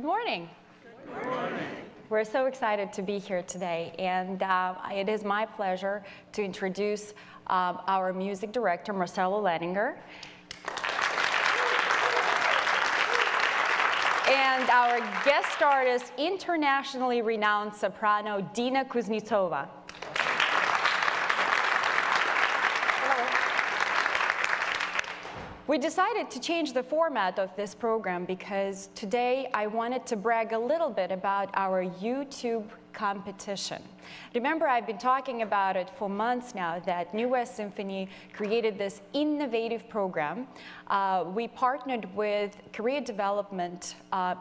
Good morning. Good morning. We're so excited to be here today, and it is my pleasure to introduce our music director, Marcelo Lehninger, and our guest artist, internationally renowned soprano, Dina Kuznetsova. We decided to change the format of this program because today I wanted to brag a little bit about our YouTube competition. Remember, I've been talking about it for months now, that New West Symphony created this innovative program. We partnered with career development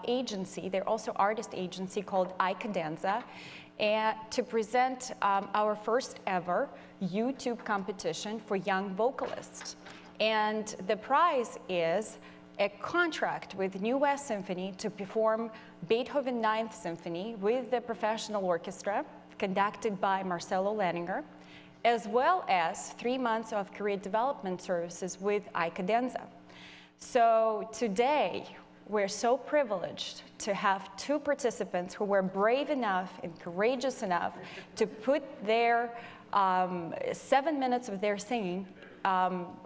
agency, they're also artist agency, called iCadenza, and to present our first ever YouTube competition for young vocalists. And the prize is a contract with New West Symphony to perform Beethoven Ninth Symphony with the professional orchestra conducted by Marcelo Lehninger, as well as 3 months of career development services with iCadenza. So today, we're so privileged to have 2 participants who were brave enough and courageous enough to put their 7 minutes of their singing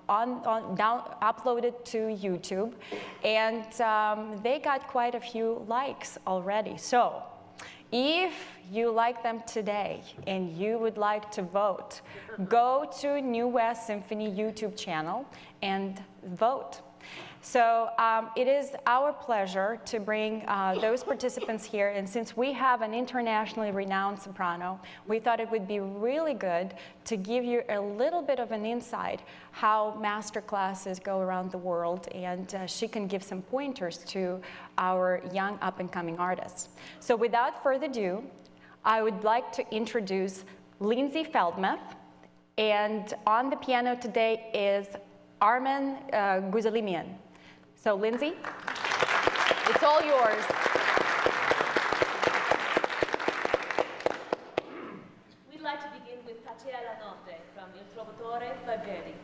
uploaded to YouTube, and they got quite a few likes already. So if you like them today and you would like to vote, go to New West Symphony YouTube channel and vote. So it is our pleasure to bring those participants here, and since we have an internationally renowned soprano, we thought it would be really good to give you a little bit of an insight how master classes go around the world, and she can give some pointers to our young up-and-coming artists. So without further ado, I would like to introduce Lindsay Feldmeth, and on the piano today is Armen Guzalimian. So Lindsay, it's all yours. We'd like to begin with Tacea la notte from Il Trovatore by Verdi.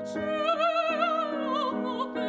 Cielo, notte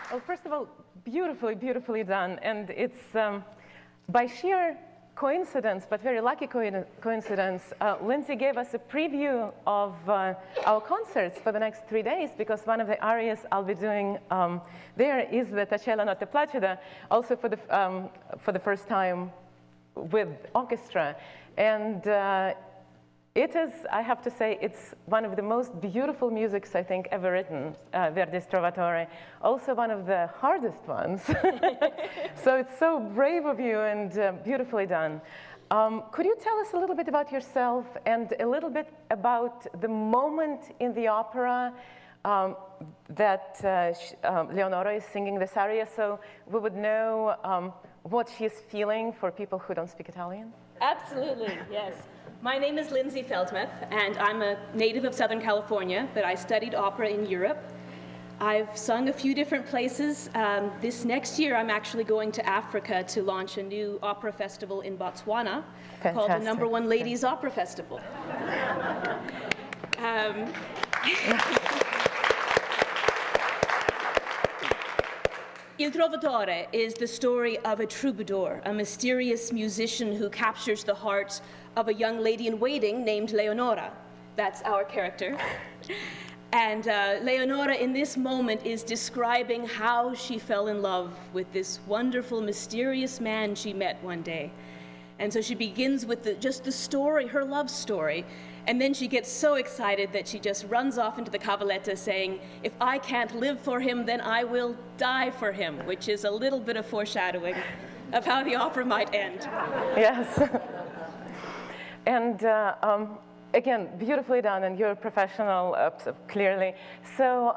Well, first of all, beautifully, beautifully done. And it's by sheer coincidence, but very lucky coincidence, Lindsay gave us a preview of our concerts for the next 3 days, because one of the arias I'll be doing there is the Tacela notte placida, also for the first time with orchestra. And it is, I have to say, it's one of the most beautiful musics I think ever written, Verdi's Trovatore. Also one of the hardest ones. So it's so brave of you and beautifully done. Could you tell us a little bit about yourself and a little bit about the moment in the opera that Leonora is singing this aria, so we would know what she's feeling for people who don't speak Italian? Absolutely, yes. My name is Lindsay Feldmeth, and I'm a native of Southern California, but I studied opera in Europe. I've sung a few different places. This next year, I'm actually going to Africa to launch a new opera festival in Botswana called the #1 Ladies Opera Festival. Il Trovatore is the story of a troubadour, a mysterious musician who captures the heart of a young lady in waiting named Leonora. That's our character. And Leonora in this moment is describing how she fell in love with this wonderful, mysterious man she met one day. And so she begins with just the story, her love story. And then she gets so excited that she just runs off into the cavaletta saying, if I can't live for him, then I will die for him, which is a little bit of foreshadowing of how the opera might end. Yes. And again, beautifully done, and you're a professional, clearly. So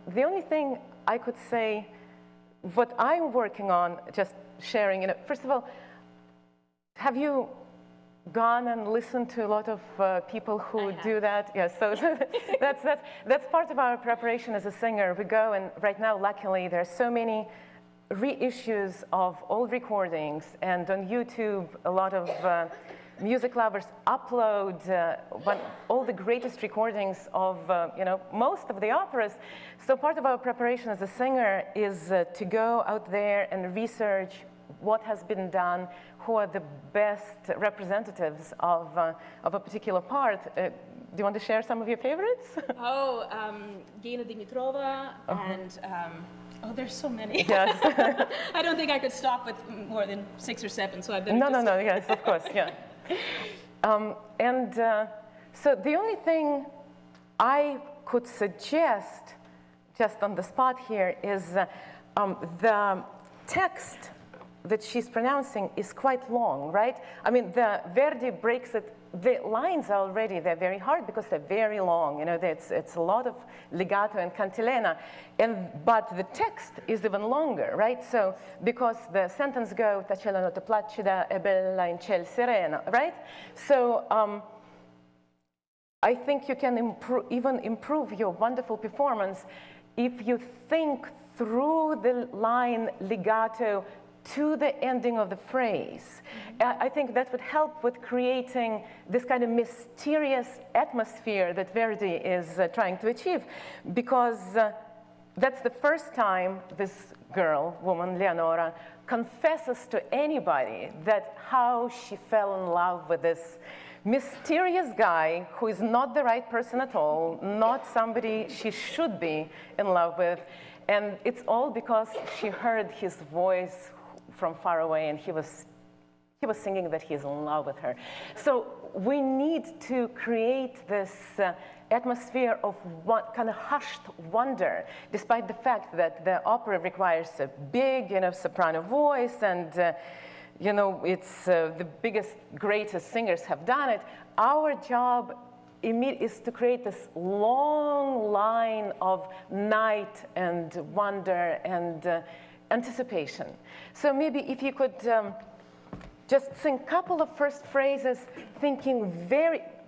the only thing I could say, what I'm working on, just sharing, first of all, have you gone and listened to a lot of people who do that? Yes, so that's part of our preparation as a singer. We go, and right now, luckily, there are so many reissues of old recordings, and on YouTube, a lot of music lovers upload all the greatest recordings of most of the operas. So part of our preparation as a singer is to go out there and research what has been done, who are the best representatives of a particular part. Do you want to share some of your favorites? Dina Dimitrova and there's so many. Yes. I don't think I could stop with more than 6 or 7, so I better No, yes, of course, yeah. So the only thing I could suggest, just on the spot here, is the text that she's pronouncing is quite long, right? I mean, the Verdi breaks it, the lines are already, they're very hard because they're very long, it's a lot of legato and cantilena, but the text is even longer, right? So, because the sentence go, Tacela notte placida e bella in ciel sereno, right? So, I think you can even improve your wonderful performance if you think through the line legato to the ending of the phrase. I think that would help with creating this kind of mysterious atmosphere that Verdi is trying to achieve, because that's the first time this woman, Leonora, confesses to anybody that how she fell in love with this mysterious guy who is not the right person at all, not somebody she should be in love with. And it's all because she heard his voice from far away, and he was singing that he's in love with her. So we need to create this atmosphere of what kind of hushed wonder, despite the fact that the opera requires a big, soprano voice, and it's the biggest, greatest singers have done it. Our job is to create this long line of night and wonder and anticipation. So maybe if you could just sing a couple of first phrases, thinking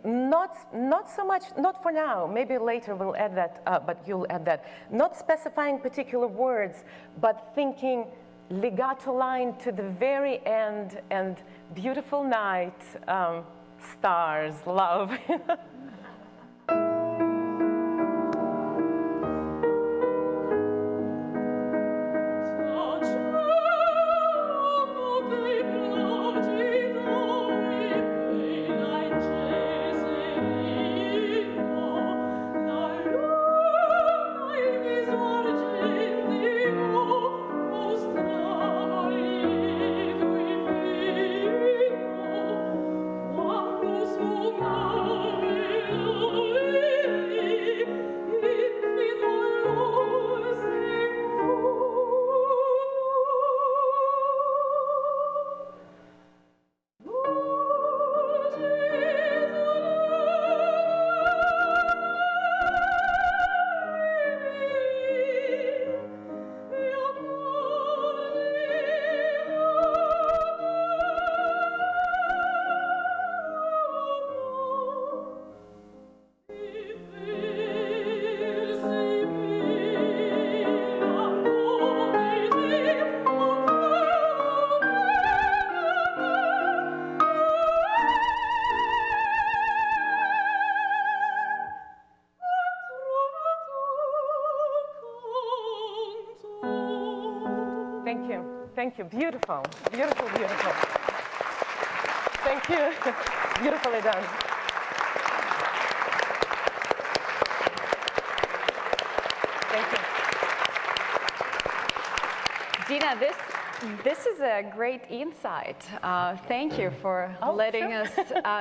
not so much, not for now, maybe later we'll add that, but you'll add that. Not specifying particular words, but thinking legato line to the very end, and beautiful night, stars, love. Thank you. Beautiful, beautiful, beautiful. Thank you. Beautifully done. Thank you. Dina, this is a great insight. Thank you for letting us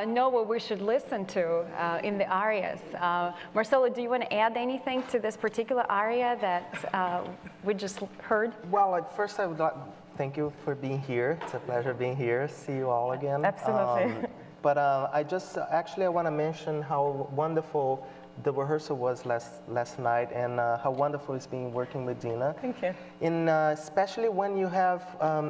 know what we should listen to in the arias. Marcelo, do you want to add anything to this particular aria that we just heard? Well, at first I would like thank you for being here. It's a pleasure being here. See you all again. Absolutely. But I want to mention how wonderful the rehearsal was last night, and how wonderful it's been working with Dina. Thank you. And especially when you have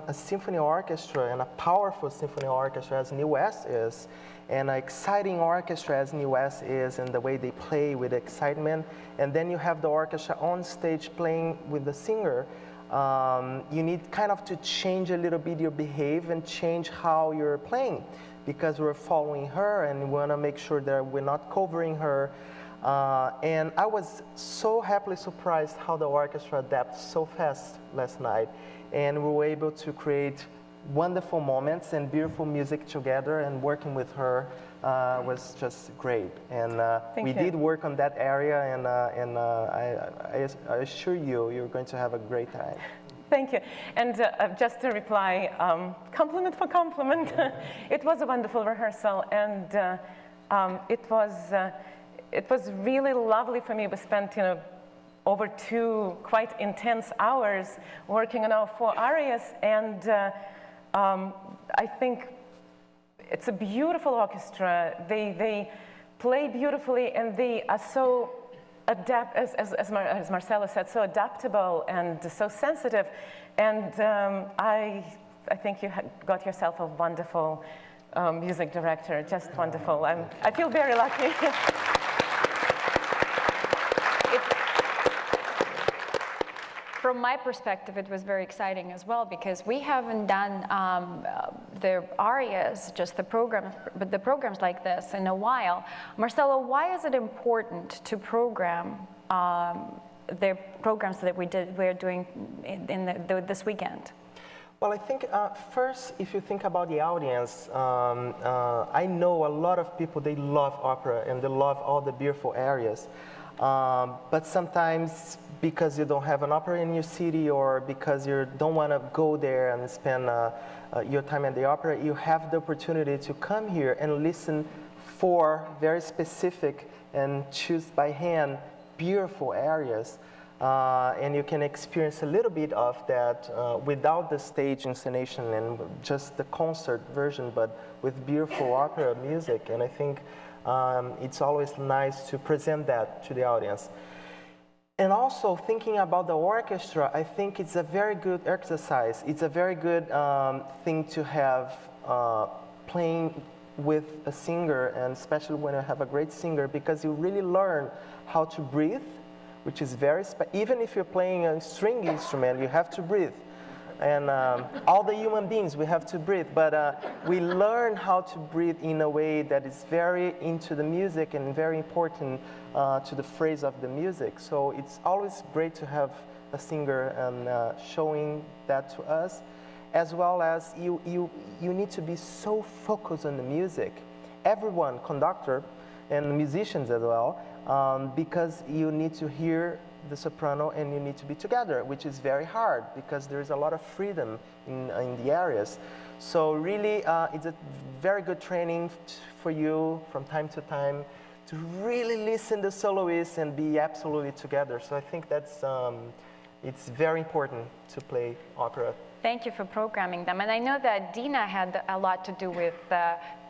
a symphony orchestra, and a powerful symphony orchestra as New West is, and an exciting orchestra as New West is, and the way they play with excitement, and then you have the orchestra on stage playing with the singer. You need kind of to change a little bit your behavior and change how you're playing, because we're following her and we want to make sure that we're not covering her. And I was so happily surprised how the orchestra adapted so fast last night, and we were able to create wonderful moments and beautiful music together, and working with her was just great. And we did work on that area, and I assure you, you're going to have a great time. Thank you. And just to reply, compliment for compliment. It was a wonderful rehearsal, and it was really lovely for me. We spent, over 2 quite intense hours working on our 4 arias, and I think it's a beautiful orchestra. They play beautifully, and they are so as Marcelo said, so adaptable and so sensitive. And I think you got yourself a wonderful music director, just wonderful. I feel very lucky. from my perspective, it was very exciting as well, because we haven't done the arias, just the programs, but the programs like this in a while. Marcelo, why is it important to program the programs that we're doing this weekend? Well, I think first, if you think about the audience, I know a lot of people, they love opera and they love all the beautiful areas. But sometimes because you don't have an opera in your city, or because you don't want to go there and spend your time at the opera, you have the opportunity to come here and listen for very specific and choose by hand beautiful areas. And you can experience a little bit of that without the stage installation and just the concert version, but with beautiful opera music. And I think it's always nice to present that to the audience. And also thinking about the orchestra, I think it's a very good exercise. It's a very good thing to have playing with a singer, and especially when you have a great singer, because you really learn how to breathe, which is very even if you're playing a string instrument, you have to breathe. And all the human beings, we have to breathe. But we learn how to breathe in a way that is very into the music and very important to the phrase of the music. So it's always great to have a singer and showing that to us, as well as you need to be so focused on the music. Everyone, conductor and musicians as well, because you need to hear the soprano and you need to be together, which is very hard because there is a lot of freedom in the areas. So really, it's a very good training for you from time to time to really listen to soloists and be absolutely together. So I think that's it's very important to play opera. Thank you for programming them. And I know that Dina had a lot to do with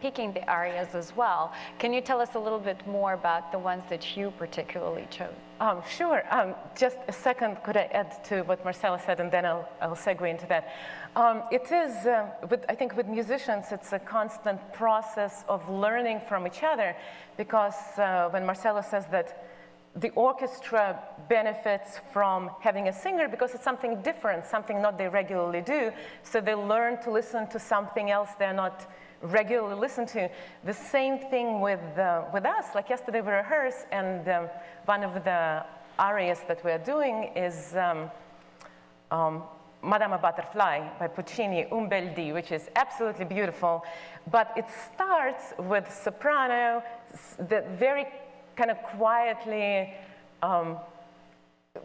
picking the arias as well. Can you tell us a little bit more about the ones that you particularly chose? Sure. Just a second, could I add to what Marcelo said, and then I'll segue into that. It is, I think with musicians, it's a constant process of learning from each other, because when Marcelo says that the orchestra benefits from having a singer because it's something different, something not they regularly do, so they learn to listen to something else they're not regularly listen to. The same thing with us. Like yesterday we rehearsed, and one of the arias that we're doing is Madama Butterfly by Puccini, Un bel dì, which is absolutely beautiful. But it starts with soprano, the very kind of quietly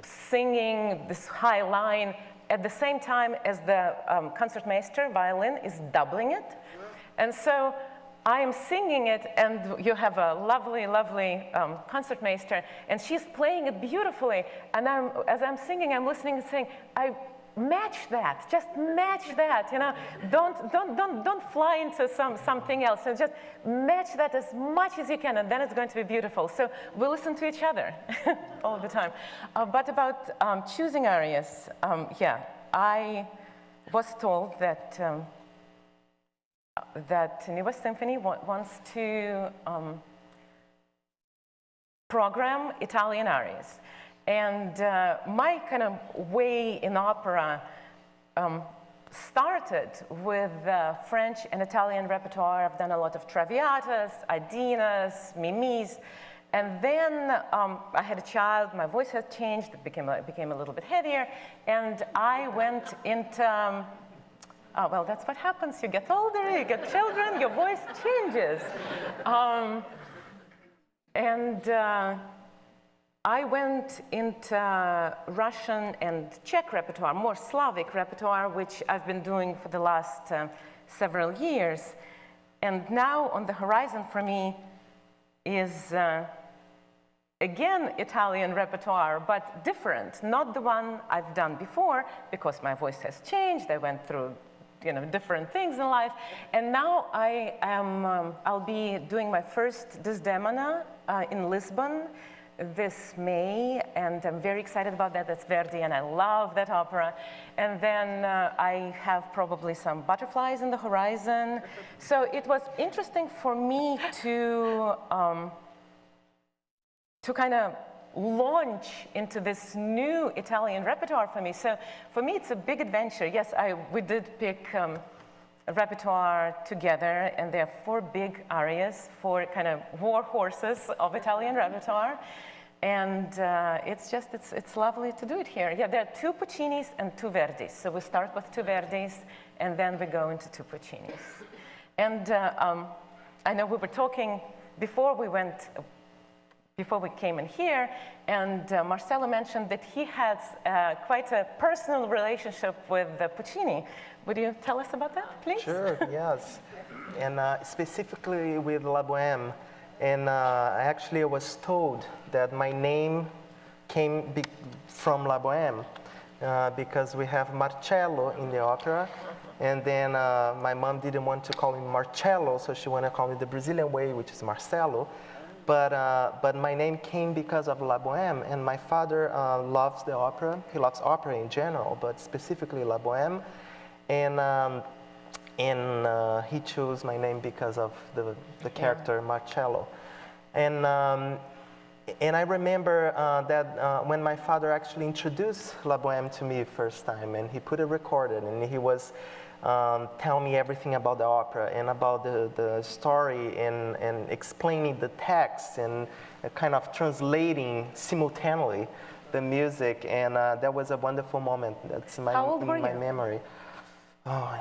singing this high line at the same time as the concertmeister violin is doubling it. And so I am singing it, and you have a lovely, lovely concertmeister, and she's playing it beautifully. And as I'm singing, I'm listening and saying, I match that, just match that, you know. Don't fly into something else, and just match that as much as you can, and then it's going to be beautiful. So we listen to each other all the time. But about choosing arias, yeah, I was told that the West Symphony wants to program Italian arias. And my kind of way in opera started with French and Italian repertoire. I've done a lot of Traviatas, Adinas, Mimis. And then I had a child, my voice has changed, it became a little bit heavier. And I went into, well, that's what happens. You get older, you get children, your voice changes. I went into Russian and Czech repertoire, more Slavic repertoire, which I've been doing for the last several years. And now on the horizon for me is, again, Italian repertoire, but different, not the one I've done before, because my voice has changed. I went through, you know, different things in life. And now I'll be doing my first Desdemona in Lisbon this May, and I'm very excited about that. That's Verdi, and I love that opera. And then I have probably some butterflies in the horizon. So it was interesting for me to kind of launch into this new Italian repertoire for me. So for me, it's a big adventure. Yes, we did pick a repertoire together, and there are 4 big arias, 4 kind of war horses of Italian repertoire. And it's lovely to do it here. Yeah, there are 2 Puccinis and 2 Verdis. So we start with 2 Verdis, and then we go into 2 Puccinis. And I know we were talking before we came in here, and Marcelo mentioned that he has quite a personal relationship with Puccini. Would you tell us about that, please? Sure, yes. And specifically with La Bohème. And I actually was told that my name came from La Bohème because we have Marcello in the opera. And then my mom didn't want to call me Marcello, so she wanted to call me the Brazilian way, which is Marcelo. But my name came because of La Bohème, and my father loves the opera. He loves opera in general, but specifically La Bohème. And he chose my name because of the character Marcello. And I remember that when my father actually introduced La Bohème to me first time, and he put it recorded, and he was telling me everything about the opera and about the story and explaining the text and kind of translating simultaneously the music. And that was a wonderful moment. That's in my memory. Oh,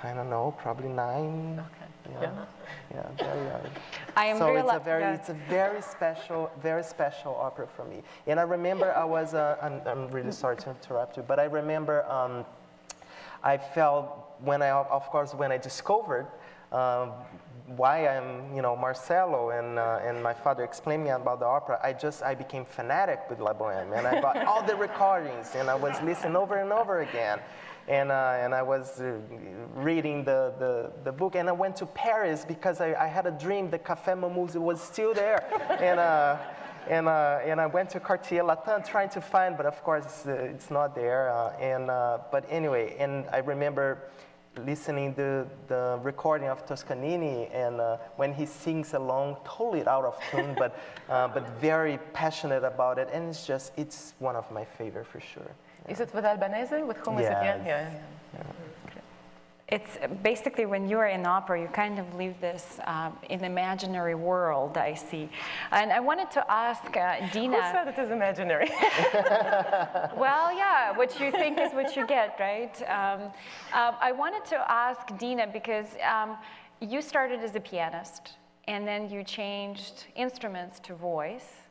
I don't know, probably 9. Okay. Yeah, very young. It's a very special opera for me. And I remember I'm really sorry to interrupt you, but I remember I felt when I discovered why I'm, Marcelo, and my father explained me about the opera, I became fanatic with La Bohème, and I bought all the recordings, and I was listening over and over again. And I was reading the book, and I went to Paris because I had a dream the Café Mamouze was still there. And I went to Quartier Latin trying to find, but of course it's not there. But anyway, and I remember listening to the recording of Toscanini, and when he sings along, totally out of tune, but very passionate about it, and it's one of my favorite for sure. Is it with Albanese? With whom is it? Yeah. It's basically when you're in opera, you kind of live this in imaginary world, I see. And I wanted to ask Dina. Who said it is imaginary? Well, yeah, what you think is what you get, right? I wanted to ask Dina because you started as a pianist, and then you changed instruments to voice.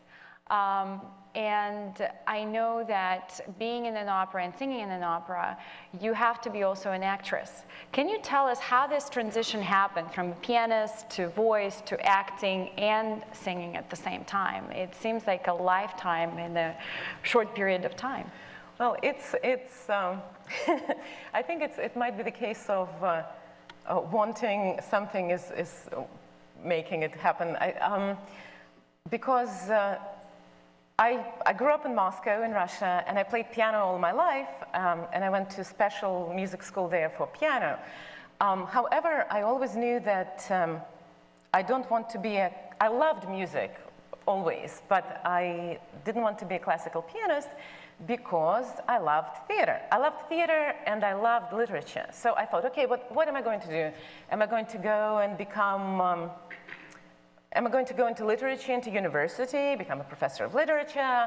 And I know that being in an opera and singing in an opera, you have to be also an actress. Can you tell us how this transition happened from pianist to voice to acting and singing at the same time? It seems like a lifetime in a short period of time. Well, it's I think it might be the case of wanting something is making it happen. Because I grew up in Moscow, in Russia, and I played piano all my life, and I went to special music school there for piano. However, I always knew that I don't want to be I loved music always, but I didn't want to be a classical pianist because I loved theater. I loved theater and I loved literature. So I thought, okay, what am I going to do? Am I going to go and become am I going to go into literature, into university, become a professor of literature?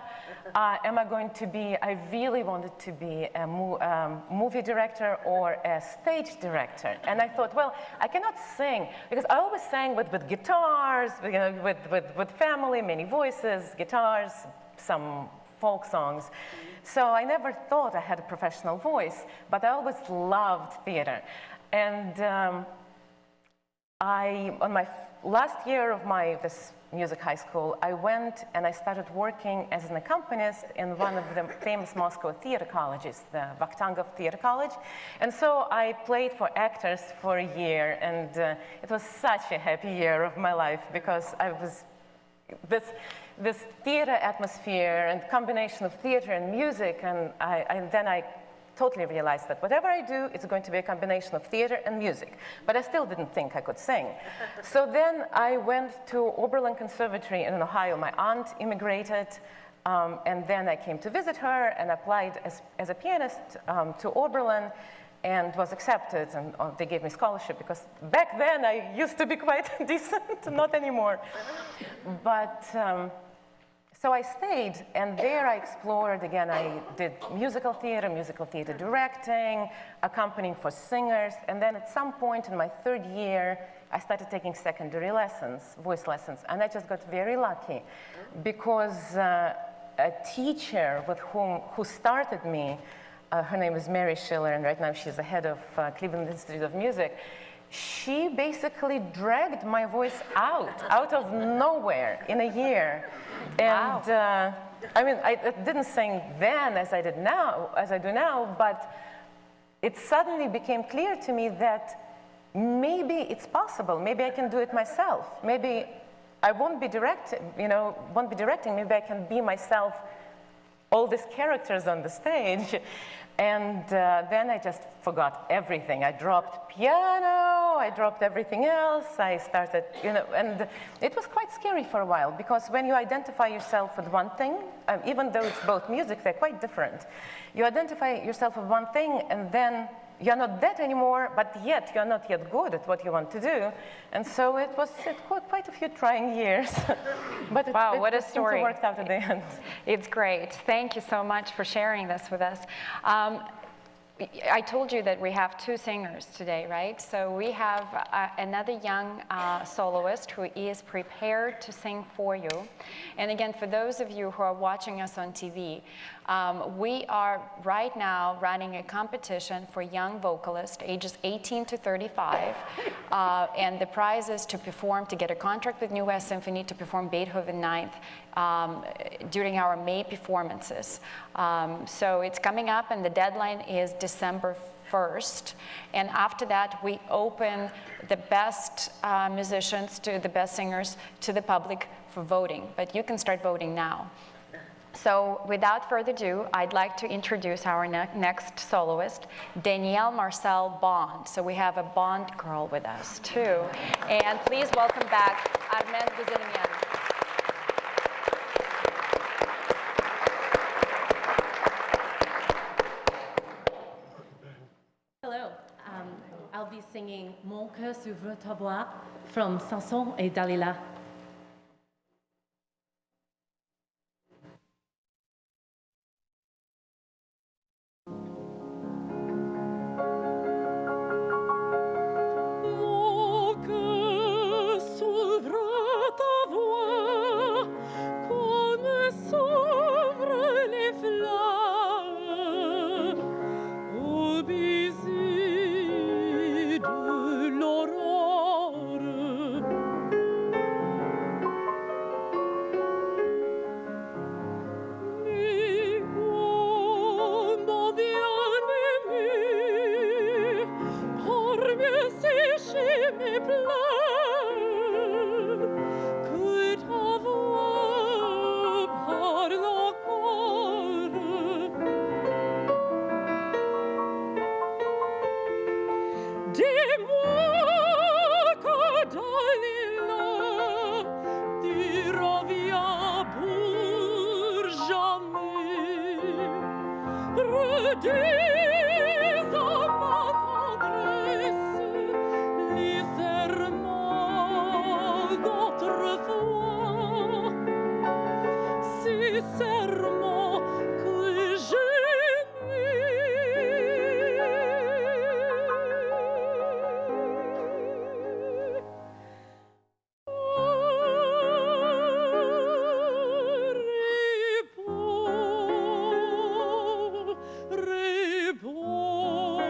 Am I going to be, I really wanted to be a movie director or a stage director. And I thought, well, I cannot sing, because I always sang with guitars, with family, many voices, guitars, some folk songs. So I never thought I had a professional voice, but I always loved theater. And on my last year of this music high school, I went and I started working as an accompanist in one of the famous Moscow theater colleges, the Vakhtangov Theater College. And so I played for actors for a year, and it was such a happy year of my life because I was this theater atmosphere and combination of theater and music, and then I totally realized that whatever I do, it's going to be a combination of theater and music. But I still didn't think I could sing. So then I went to Oberlin Conservatory in Ohio. My aunt immigrated And then I came to visit her and applied as a pianist to Oberlin and was accepted, and they gave me scholarship because back then I used to be quite decent, not anymore. But so I stayed, and there I explored again. I did musical theater directing, accompanying for singers, and then at some point in my third year, I started taking secondary lessons, voice lessons, and I just got very lucky because a teacher who started me, her name is Mary Schiller, and right now she's the head of Cleveland Institute of Music. She basically dragged my voice out of nowhere in a year. And wow. I mean, I didn't sing then as I do now, but it suddenly became clear to me that maybe it's possible. Maybe I can do it myself. Maybe I won't be directing, maybe I can be myself, all these characters on the stage. And then I just forgot everything. I dropped piano, I dropped everything else. I started, and it was quite scary for a while because when you identify yourself with one thing, even though it's both music, they're quite different. You identify yourself with one thing and then you're not that anymore, but yet you're not yet good at what you want to do. And so it quite a few trying years. But wow, what a story. It worked out at the end. It's great. Thank you so much for sharing this with us. I told you that we have two singers today, right? So we have another young soloist who is prepared to sing for you. And again, for those of you who are watching us on TV, we are right now running a competition for young vocalists ages 18 to 35. And the prize is to get a contract with New West Symphony to perform Beethoven Ninth during our May performances. So it's coming up, and the deadline is December 1st. And after that, we open the best musicians to the best singers to the public for voting. But you can start voting now. So without further ado, I'd like to introduce our next soloist, Danielle Marcelle Bond. So we have a Bond girl with us too. And please welcome back Armen Guzenian. Hello, I'll be singing Mon cœur s'ouvre ta voix from Samson et Dalila. Repos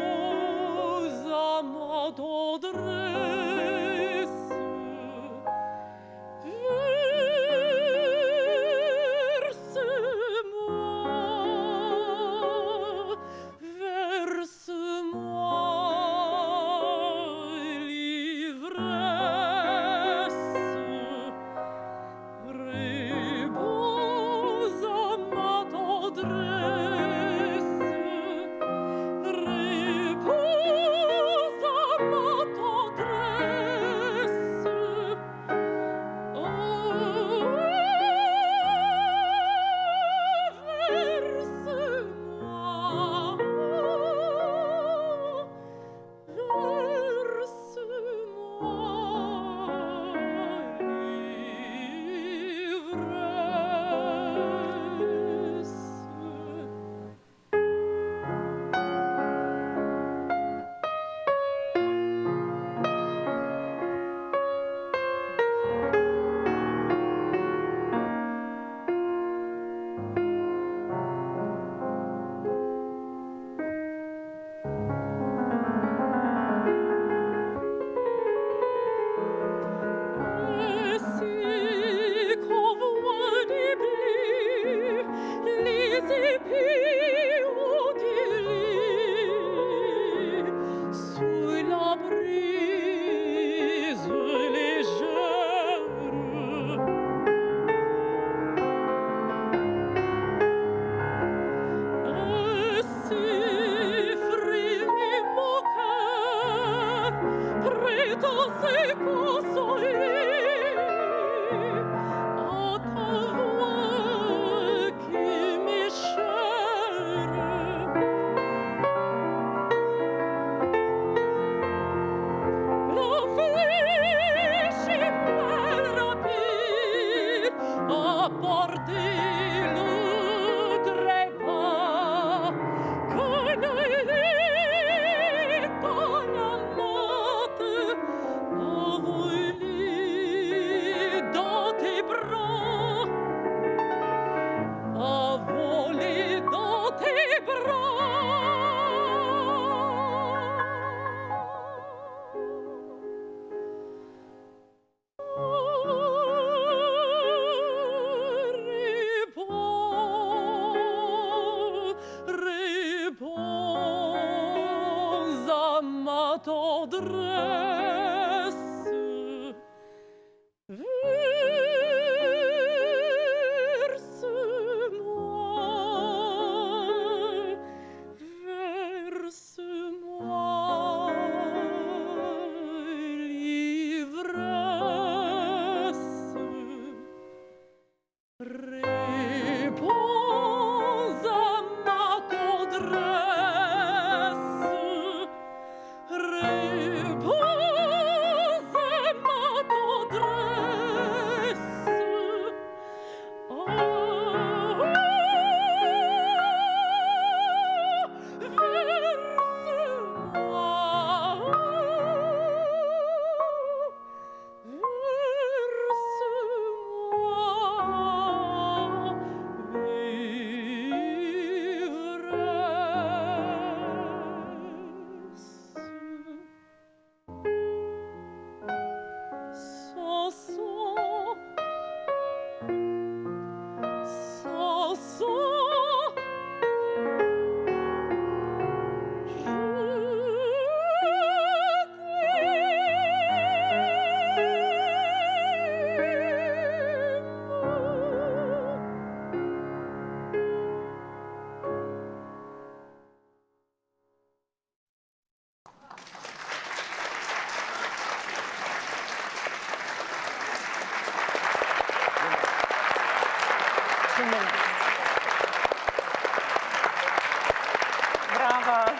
Bravo.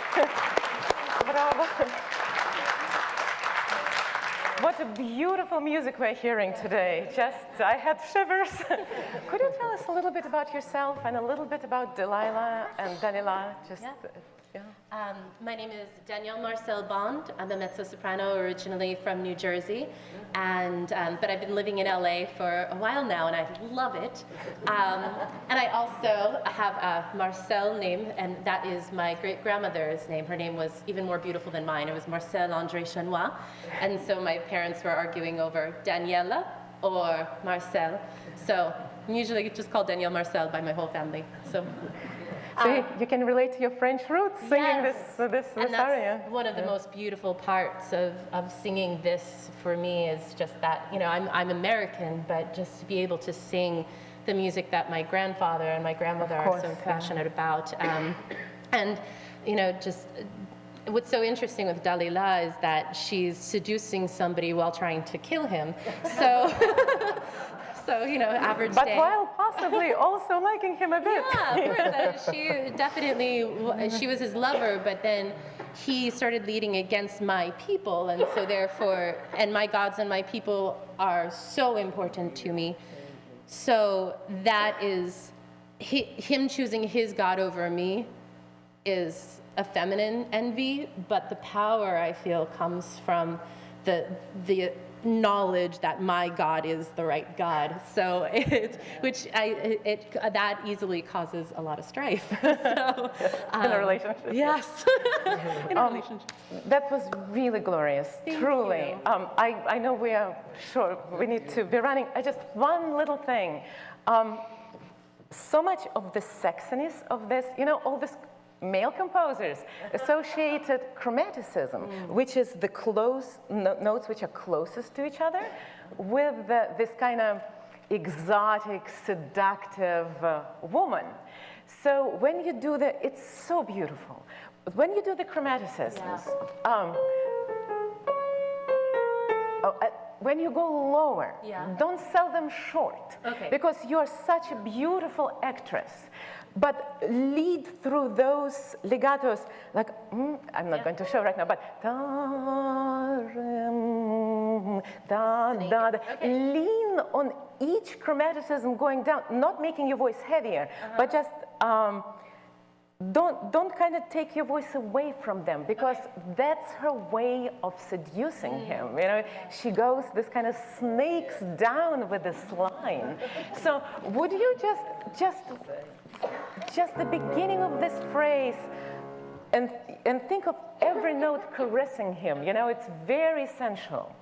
Bravo. What a beautiful music we're hearing today. I had shivers. Could you tell us a little bit about yourself and a little bit about Delilah and Daniela? My name is Danielle Marcelle Bond. I'm a mezzo-soprano originally from New Jersey, but I've been living in LA for a while now, and I love it. And I also have a Marcelle name, and that is my great-grandmother's name. Her name was even more beautiful than mine. It was Marcel André Chanois, and so my parents were arguing over Daniela or Marcelle. So I'm usually just called Danielle Marcelle by my whole family. So you can relate to your French roots singing this and that's aria. one of the most beautiful parts of singing this for me is just that, I'm American, but just to be able to sing the music that my grandfather and my grandmother are so passionate about. And, just what's so interesting with Dalila is that she's seducing somebody while trying to kill him. So, average but day. But while possibly also liking him a bit. Yeah, she was his lover, but then he started leading against my people, and so therefore, and my gods and my people are so important to me. So that is, him choosing his god over me is a feminine envy, but the power I feel comes from the knowledge that my God is the right God. So that easily causes a lot of strife. So, in a relationship. Yes. In a relationship. That was really glorious, truly. I know we are sure we need to be running. Just one little thing. So much of the sexiness of this, all this male composers associated chromaticism, which is the notes which are closest to each other, with this kind of exotic, seductive woman. So when you do it's so beautiful. When you do the chromaticisms, when you go lower, don't sell them short, because you're such a beautiful actress. But lead through those legatos, like, I'm not going to show right now, but lean on each chromaticism going down, not making your voice heavier, but just don't kind of take your voice away from them, because that's her way of seducing him. She goes, this kind of snakes down with this line. So would you just the beginning of this phrase, and think of every note caressing him. It's very sensual.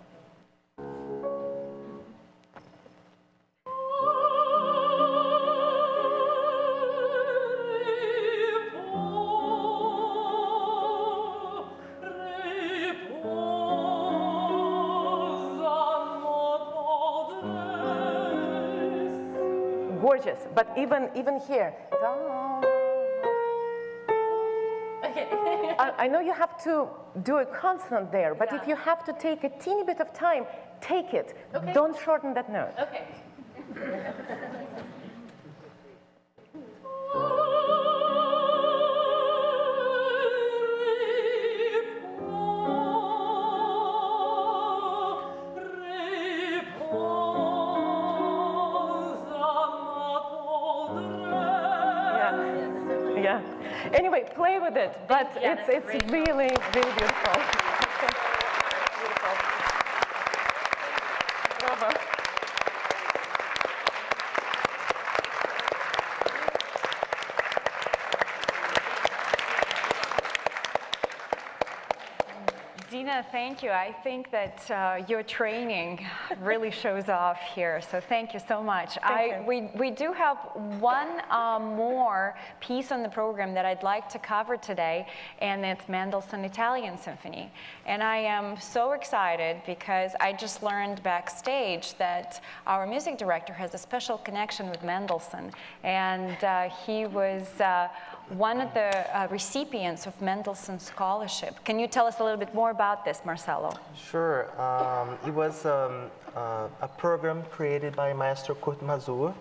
gorgeous. But even here, I know you have to do a consonant there, but if you have to take a teeny bit of time, take it. Okay. Don't shorten that note. Okay. Yeah. Anyway, play with it, but it's really, really beautiful. Beautiful. Bravo. Dina, thank you. I think that your training really shows off here, so thank you so much. We do have one more piece on the program that I'd like to cover today, and it's Mendelssohn Italian Symphony. And I am so excited because I just learned backstage that our music director has a special connection with Mendelssohn, and he was one of the recipients of Mendelssohn Scholarship. Can you tell us a little bit more about this, Marcelo? Sure. It was a program created by Maestro Kurt Masur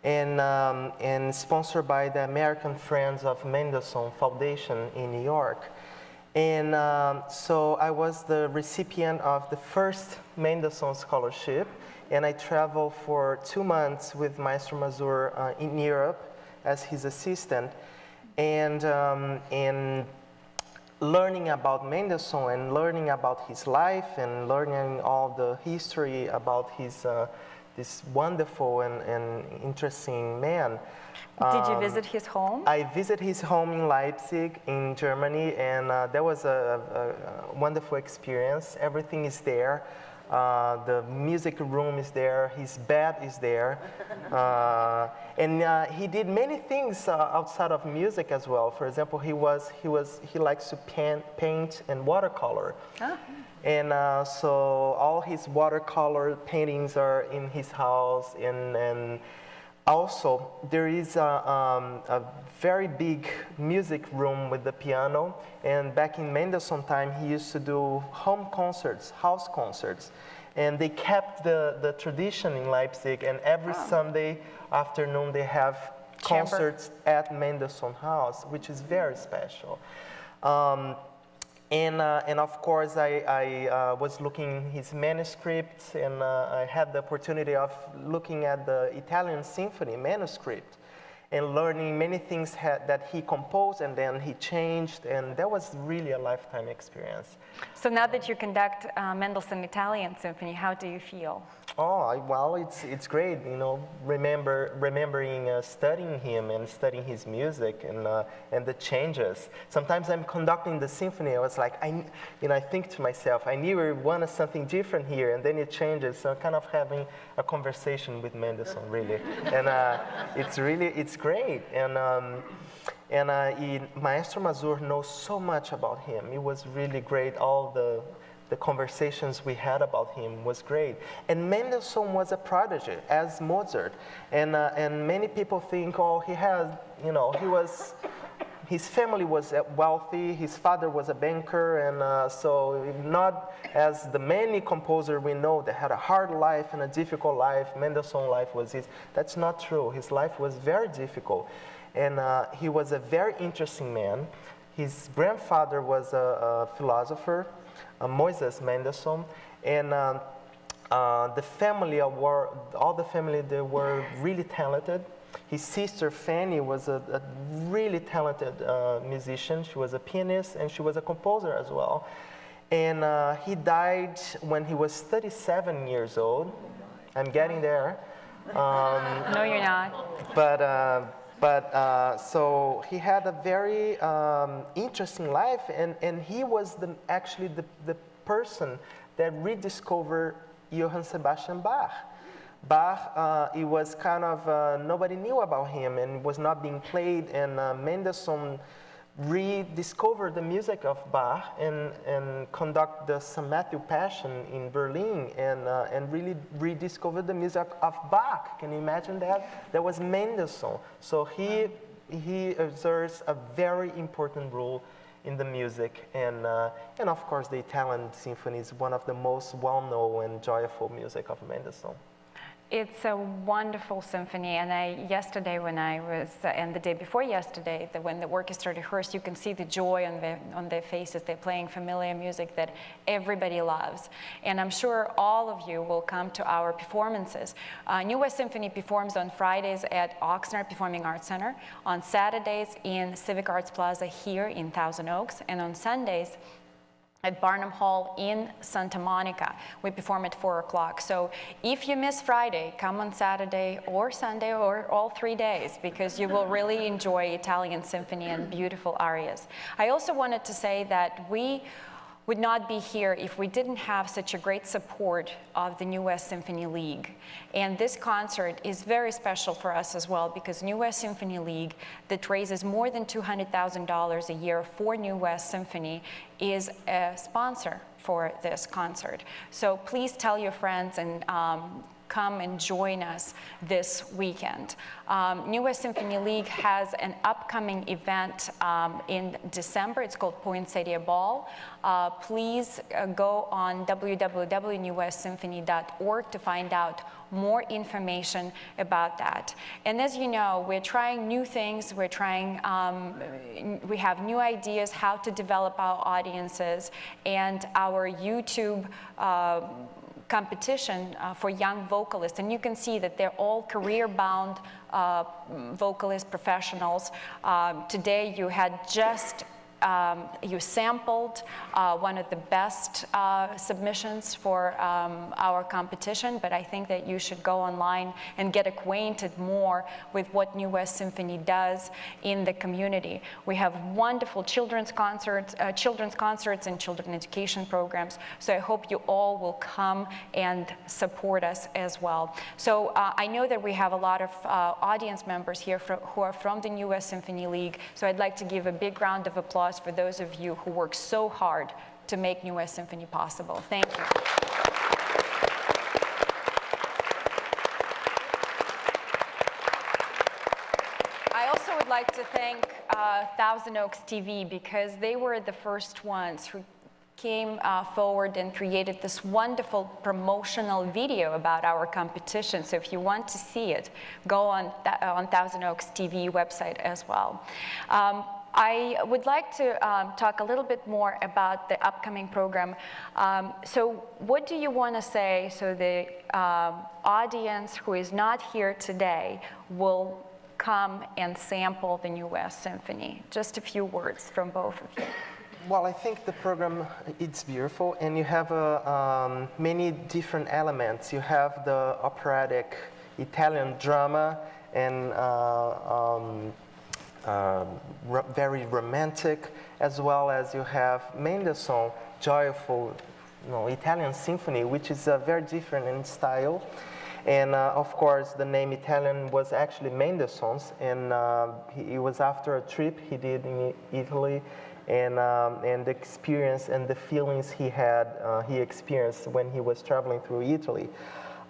and sponsored by the American Friends of Mendelssohn Foundation in New York. And so I was the recipient of the first Mendelssohn Scholarship, and I traveled for 2 months with Maestro Masur in Europe as his assistant. And learning about Mendelssohn and learning about his life and learning all the history about his this wonderful and interesting man. Did you visit his home? I visited his home in Leipzig, in Germany, and that was a wonderful experience. Everything is there. The music room is there, his bed is there, and he did many things outside of music as well. For example, he likes to paint and watercolor, and so all his watercolor paintings are in his house, and also there is a very big music room with the piano, and back in Mendelssohn time he used to do home concerts, house concerts, and they kept the tradition in Leipzig, and every Sunday afternoon they have concerts at Mendelssohn House, which is very special. And of course, I was looking his manuscripts, and I had the opportunity of looking at the Italian Symphony manuscript and learning many things that he composed and then he changed, and that was really a lifetime experience. So now that you conduct Mendelssohn Italian Symphony, how do you feel? Oh, well, it's great, you know, remembering studying him and studying his music and the changes. Sometimes I'm conducting the symphony, I was like, I think to myself, I knew we wanted something different here, and then it changes. So I'm kind of having a conversation with Mendelssohn, really, and it's great. And Maestro Masur knows so much about him. It was really great. All the conversations we had about him was great. And Mendelssohn was a prodigy, as Mozart. And many people think, oh, his family was wealthy, his father was a banker, and so not as the many composers we know that had a hard life and a difficult life, Mendelssohn's life was his. That's not true. His life was very difficult. And he was a very interesting man. His grandfather was a philosopher, Moses Mendelssohn, and all the family, they were really talented. His sister Fanny was a really talented musician. She was a pianist and she was a composer as well. And he died when he was 37 years old. I'm getting there. No, you're not. But so he had a very interesting life, and he was actually the person that rediscovered Johann Sebastian Bach. Bach, it was kind of, nobody knew about him and was not being played, and Mendelssohn rediscover the music of Bach and conduct the St. Matthew Passion in Berlin and really rediscover the music of Bach. Can you imagine that? That was Mendelssohn. So he exerts a very important role in the music, and of course the Italian Symphony is one of the most well-known and joyful music of Mendelssohn. It's a wonderful symphony, and yesterday when I was, and the day before yesterday, when the orchestra rehearsed, you can see the joy on their faces. They're playing familiar music that everybody loves. And I'm sure all of you will come to our performances. New West Symphony performs on Fridays at Oxnard Performing Arts Center, on Saturdays in Civic Arts Plaza here in Thousand Oaks, and on Sundays at Barnum Hall in Santa Monica. We perform at 4 o'clock. So if you miss Friday, come on Saturday or Sunday or all 3 days, because you will really enjoy Italian symphony and beautiful arias. I also wanted to say that we would not be here if we didn't have such a great support of the New West Symphony League. And this concert is very special for us as well, because New West Symphony League, that raises more than $200,000 a year for New West Symphony, is a sponsor for this concert. So please tell your friends and come and join us this weekend. New West Symphony League has an upcoming event in December. It's called Poinsettia Ball. Please go on www.newwestsymphony.org to find out more information about that. And as you know, we're trying new things. We have new ideas how to develop our audiences, and our YouTube competition for young vocalists, and you can see that they're all career-bound vocalist professionals. Today you had just you sampled one of the best submissions for our competition, but I think that you should go online and get acquainted more with what New West Symphony does in the community. We have wonderful children's concerts and children education programs, so I hope you all will come and support us as well. So I know that we have a lot of audience members here who are from the New West Symphony League, so I'd like to give a big round of applause for those of you who work so hard to make New West Symphony possible. Thank you. I also would like to thank Thousand Oaks TV, because they were the first ones who came forward and created this wonderful promotional video about our competition. So if you want to see it, go on Thousand Oaks TV website as well. I would like to talk a little bit more about the upcoming program. So what do you want to say so the audience who is not here today will come and sample the New West Symphony? Just a few words from both of you. Well, I think the program, it's beautiful, and you have many different elements. You have the operatic Italian drama and very romantic, as well as you have Mendelssohn, joyful, Italian symphony, which is very different in style. And of course, the name Italian was actually Mendelssohn's, and it was after a trip he did in Italy, and the experience and the feelings he experienced when he was traveling through Italy.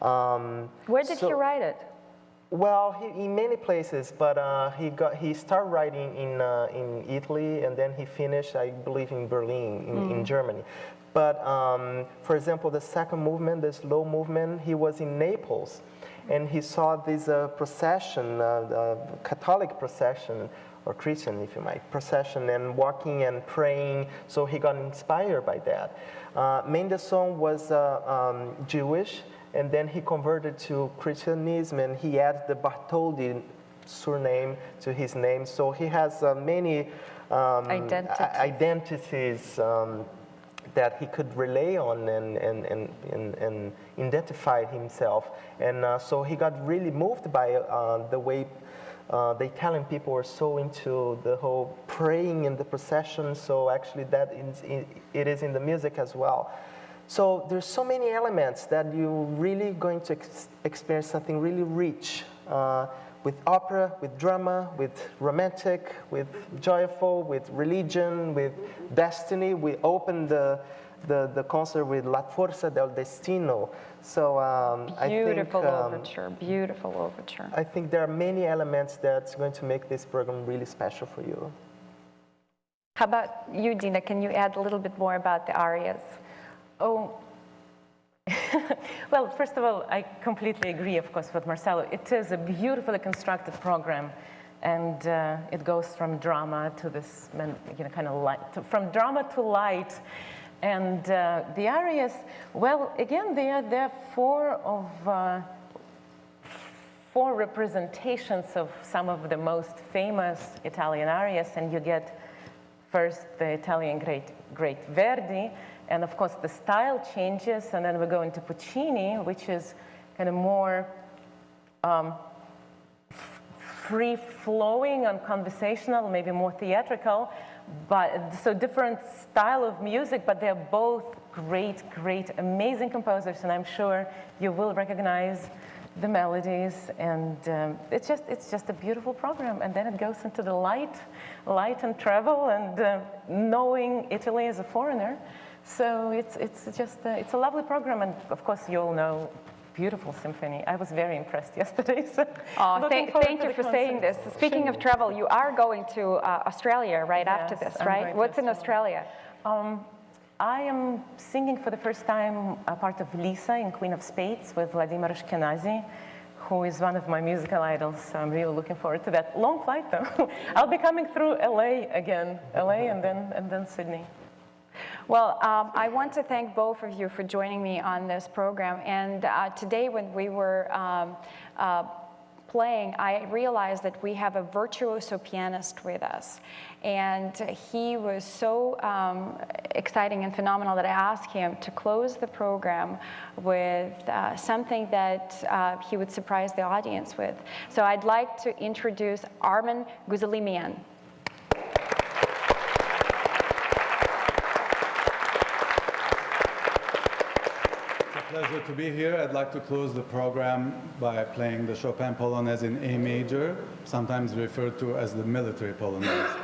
Where did he write it? Well, in many places, but he started writing in Italy, and then he finished, I believe, in Berlin, in Germany. But for example, the second movement, the slow movement, he was in Naples, and he saw this procession, Catholic procession, or Christian, if you might, procession, and walking and praying. So he got inspired by that. Mendelssohn was Jewish, and then he converted to Christianism, and he added the Bartholdi surname to his name. So he has many identities that he could relay on and identify himself. And so he got really moved by the way the Italian people were so into the whole praying in the procession. So actually it is in the music as well. So there's so many elements that you're really going to experience something really rich. with opera, with drama, with romantic, with joyful, with religion, with destiny. We opened the concert with La Forza del Destino. So Beautiful overture, beautiful overture. I think there are many elements that's going to make this program really special for you. How about you, Dina? Can you add a little bit more about the arias? Oh, well, first of all, I completely agree, of course, with Marcelo. It is a beautifully constructed program, and it goes from drama to this, kind of light, from drama to light. And the arias, well, again, they are there four representations of some of the most famous Italian arias, and you get first the Italian great Verdi, and of course the style changes, and then we go into Puccini, which is kind of more free-flowing and conversational, maybe more theatrical, but so different style of music, but they're both great, amazing composers, and I'm sure you will recognize the melodies, and it's just a beautiful program. And then it goes into the light and travel, and knowing Italy as a foreigner. So it's a lovely program, and of course you all know, beautiful symphony. I was very impressed yesterday. So thank you for saying this. Speaking of travel, you are going to Australia right after this, right? What's in Australia? I am singing for the first time a part of Lisa in Queen of Spades with Vladimir Ashkenazy, who is one of my musical idols, so I'm really looking forward to that. Long flight, though. I'll be coming through LA again, and then Sydney. Well, I want to thank both of you for joining me on this program. And today, when we were playing, I realized that we have a virtuoso pianist with us. And he was so exciting and phenomenal that I asked him to close the program with something that he would surprise the audience with. So I'd like to introduce Armen Guzalimian. Pleasure to be here. I'd like to close the program by playing the Chopin Polonaise in A major, sometimes referred to as the military Polonaise.